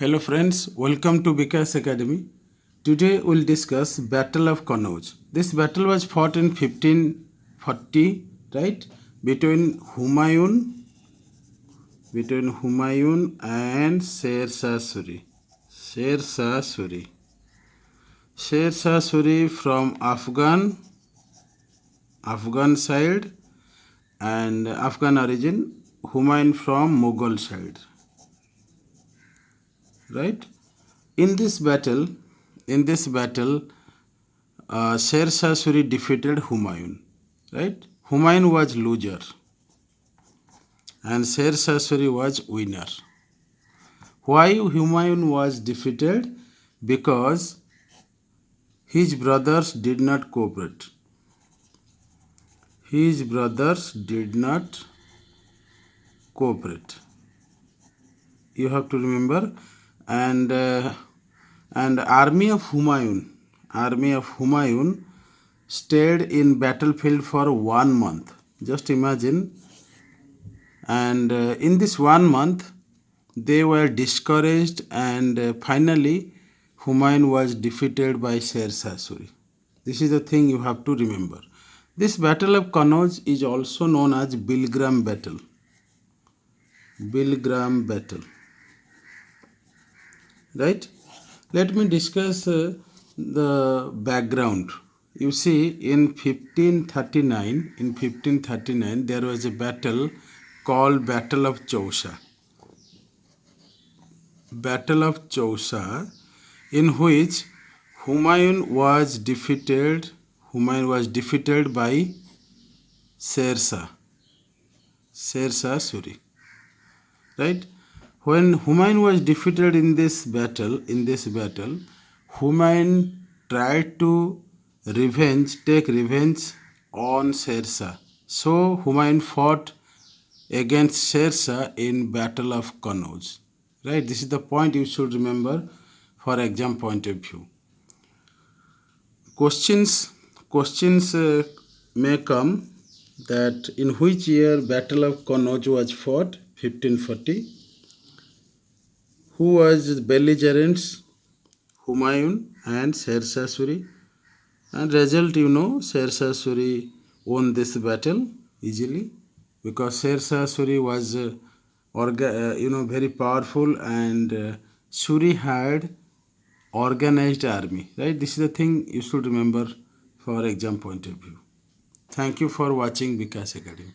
Hello friends, welcome to Vikas Academy. Today we'll discuss Battle of Kannauj. This battle was fought in 1540, right? Between Humayun and Sher Shah Suri. Sher Shah Suri. Sher Shah Suri from Afghan side and Afghan origin. Humayun from Mughal side. Right? In this battle, Sher Shah Suri defeated Humayun. Right? Humayun was loser and Sher Shah Suri was winner. Why Humayun was defeated? Because his brothers did not cooperate. His brothers did not cooperate. You have to remember. And army of Humayun stayed in battlefield for 1 month. Just imagine. And in this 1 month, they were discouraged, and finally, Humayun was defeated by Sher Shah Suri. This is the thing you have to remember. This Battle of Kannauj is also known as Bilgram Battle. Bilgram Battle. Right? Let me discuss the background. You see, in 1539, there was a battle called Battle of Chausa. Battle of Chausa, in which Humayun was defeated by Sher Shah Suri. Right? When Humayun was defeated in this battle, Humayun tried to take revenge on Sher Shah. So Humayun fought against Sher Shah in Battle of Kannauj. Right? This is the point you should remember for exam point of view. Questions may come that in which year Battle of Kannauj was fought? 1540. Who was belligerents? Humayun and Sher Shah Suri. And result, Sher Shah Suri won this battle easily because Sher Shah Suri was very powerful, and Suri had organized army. Right? This is the thing you should remember for exam point of view. Thank you for watching Vikas Academy.